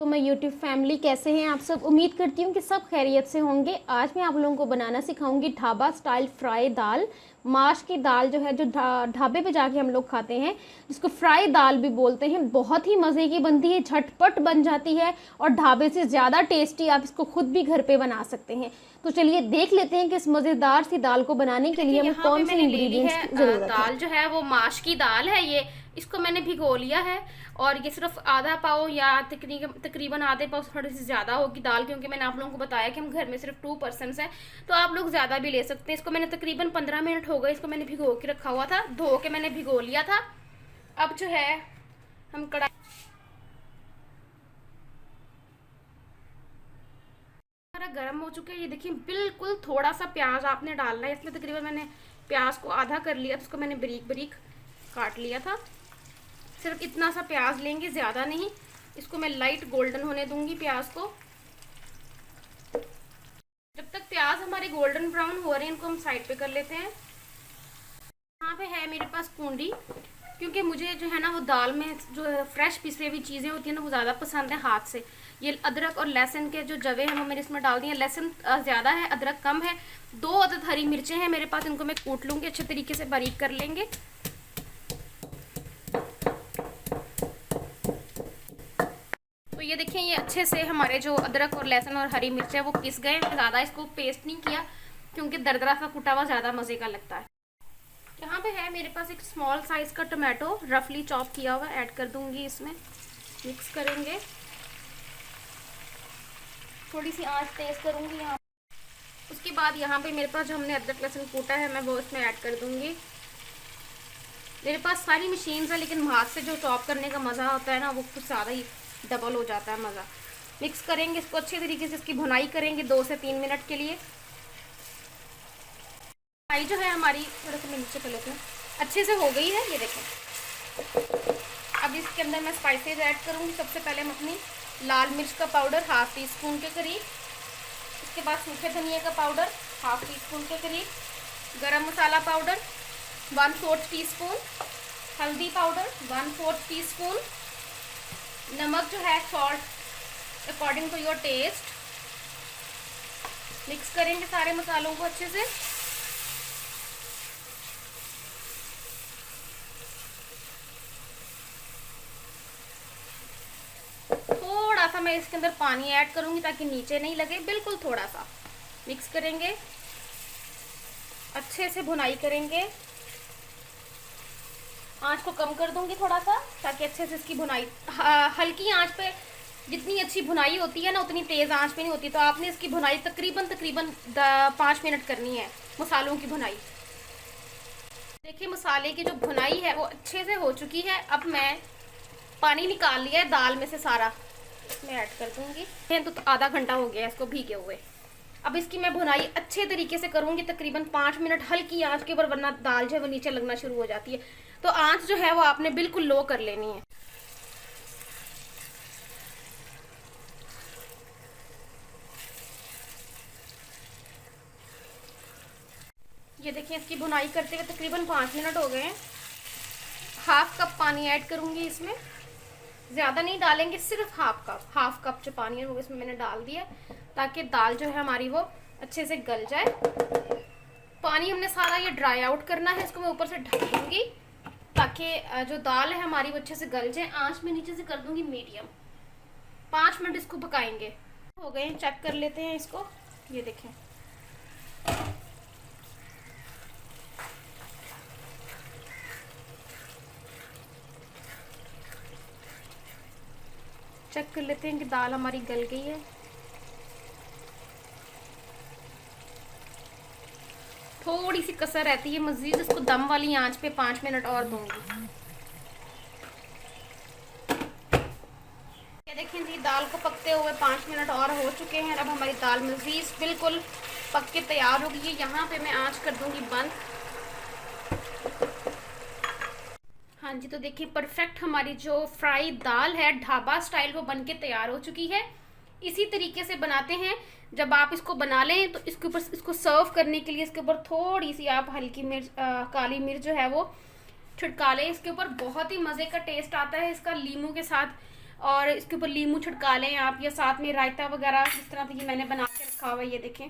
तो मैं YouTube family, कैसे हैं आप सब। उम्मीद करती हूँ कि सब खैरियत से होंगे। आज मैं आप लोगों को बनाना सिखाऊंगी ढाबा स्टाइल फ्राई दाल। माश की दाल जो है, जो ढाबे पे जाके हम लोग खाते हैं, जिसको फ्राई दाल भी बोलते हैं। बहुत ही मज़े की बनती है, झटपट बन जाती है और ढाबे से ज़्यादा टेस्टी। आप इसको खुद भी घर पे बना सकते हैं। तो चलिए देख लेते हैं कि इस मज़ेदार सी दाल को बनाने के लिए हमें यहाँ पे कौन से मैंने ले ली इंग्रेडिएंट्स है की ज़रूरत है। दाल जो है वो माश की दाल है। ये इसको मैंने भिगो लिया है और ये सिर्फ आधा पाव या तकरीबन आधे पाव से थोड़ी सी ज़्यादा होगी दाल, क्योंकि मैंने आप लोगों को बताया कि हम घर में सिर्फ 2 पर्सन हैं, तो आप लोग ज़्यादा भी ले सकते हैं। इसको मैंने तकरीबन 15 मिनट हो गए, इसको मैंने भिगो के रखा हुआ था, धो के मैंने भिगो लिया था। अब जो है हम कढ़ाई गर्म हो चुके हैं। ये देखिए, बिल्कुल थोड़ा सा प्याज आपने डालना है इसमें। तकरीबन मैंने प्याज को आधा कर लिया, इसको मैंने बारीक बारीक काट लिया था। सिर्फ इतना सा प्याज लेंगे, ज़्यादा नहीं। इसको मैं लाइट गोल्डन होने दूंगी प्याज को। जब तक प्याज हमारे गोल्डन ब्राउन हो रहे हैं, इनको हम साइड पे कर लेते हैं। यहाँ पे है मेरे पास कूंडी, क्योंकि मुझे जो है ना वो दाल में जो फ्रेश पिसी हुई चीज़ें होती हैं ना वो ज़्यादा पसंद है हाथ से। ये अदरक और लहसुन के जो जवे हैं वो मैंने इसमें डाल दिए। लहसुन ज़्यादा है, अदरक कम है। 2 अदद हरी मिर्चें हैं मेरे पास, इनको मैं कूट लूँगी, अच्छे तरीके से बारीक कर लेंगे। तो ये देखिए, ये अच्छे से हमारे जो अदरक और लहसुन और हरी मिर्च है वो पिस गए। ज़्यादा इसको पेस्ट नहीं किया, क्योंकि दरदरा सा कुटा हुआ ज़्यादा मज़े का लगता है। यहाँ पे है मेरे पास एक स्मॉल साइज़ का टमाटो रफली चॉप किया हुआ, ऐड कर दूंगी इसमें। मिक्स करेंगे, थोड़ी सी आंच तेज़ करूँगी यहाँ। उसके बाद यहाँ पे मेरे पास जो हमने अदरक लहसुन कूटा है मैं वो इसमें ऐड कर दूँगी। मेरे पास सारी मशीन्स है, लेकिन हाथ से जो चॉप करने का मज़ा होता है ना वो कुछ ज़्यादा ही डबल हो जाता है मज़ा। मिक्स करेंगे इसको अच्छे तरीके से, इसकी भुनाई करेंगे 2 से 3 मिनट के लिए। भुनाई जो है हमारी, थोड़ा सा नीचे कर लेते हैं, अच्छे से हो गई है, ये देखें। अब इसके अंदर मैं स्पाइसेस ऐड करूँगी। सबसे पहले हम अपनी लाल मिर्च का पाउडर ½ टी स्पून के करीब, उसके बाद सूखे धनिया का पाउडर ½ टी स्पून के करीब, गरम मसाला पाउडर 1/4 टीस्पून, हल्दी पाउडर 1/4 टीस्पून, नमक जो है salt according to your taste. Mix करेंगे सारे मसालों को अच्छे से। थोड़ा सा मैं इसके अंदर पानी ऐड करूंगी ताकि नीचे नहीं लगे, बिल्कुल थोड़ा सा। मिक्स करेंगे, अच्छे से भुनाई करेंगे। आंच को कम कर दूंगी थोड़ा सा, ताकि अच्छे से इसकी भुनाई, हल्की आंच पे जितनी अच्छी भुनाई होती है ना उतनी तेज़ आंच पे नहीं होती। तो आपने इसकी भुनाई तकरीबन 5 मिनट करनी है, मसालों की भुनाई। देखिए, मसाले की जो भुनाई है वो अच्छे से हो चुकी है। अब मैं पानी निकाल लिया है दाल में से सारा, इसमें ऐड कर दूंगी। तो आधा घंटा हो गया इसको भीगे हुए। अब इसकी मैं भुनाई अच्छे तरीके से करूंगी, तकरीबन 5 मिनट हल्की आंच के ऊपर, वरना दाल जो है वो नीचे लगना शुरू हो जाती है। तो आंच जो है वो आपने बिल्कुल लो कर लेनी है। ये देखिए, इसकी भुनाई करते हुए तकरीबन 5 मिनट हो गए हैं। ½ कप पानी ऐड करूंगी इसमें, ज़्यादा नहीं डालेंगे, सिर्फ ½ कप जो पानी है वो इसमें मैंने डाल दिया, ताकि दाल जो है हमारी वो अच्छे से गल जाए। पानी हमने सारा ये ड्राई आउट करना है। इसको मैं ऊपर से ढक दूंगी ताकि जो दाल है हमारी वो अच्छे से गल जाए। आंच में नीचे से कर दूंगी मीडियम। 5 मिनट इसको पकाएंगे। हो गए, चेक कर लेते हैं इसको। ये देखें, चेक कर लेते हैं कि दाल हमारी गल गई है। थोड़ी सी कसर रहती है, मजीद इसको दम वाली आंच पे 5 मिनट और दूंगी। ये देखें जी, दाल को पकते हुए 5 मिनट और हो चुके हैं। अब हमारी दाल मजीद बिल्कुल पक के तैयार हो गई है। यहाँ पे मैं आंच कर दूंगी बंद। हाँ जी, तो देखिए, परफेक्ट हमारी जो फ्राई दाल है ढाबा स्टाइल वो बन के तैयार हो चुकी है। इसी तरीके से बनाते हैं। जब आप इसको बना लें तो इसके ऊपर, इसको सर्व करने के लिए इसके ऊपर थोड़ी सी आप हल्की मिर्च, काली मिर्च जो है वो छिड़का लें इसके ऊपर। बहुत ही मज़े का टेस्ट आता है इसका लीमू के साथ। और इसके ऊपर लीमू छिड़का लें आप, या साथ में रायता वगैरह जिस तरह से ये मैंने बना के रखा हुआ है, ये देखें।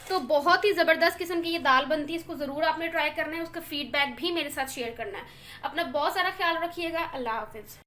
तो बहुत ही ज़बरदस्त किस्म की ये दाल बनती है, इसको ज़रूर आपने ट्राई करना है, उसका फीडबैक भी मेरे साथ शेयर करना है। अपना बहुत सारा ख्याल रखिएगा। अल्लाह हाफिज़।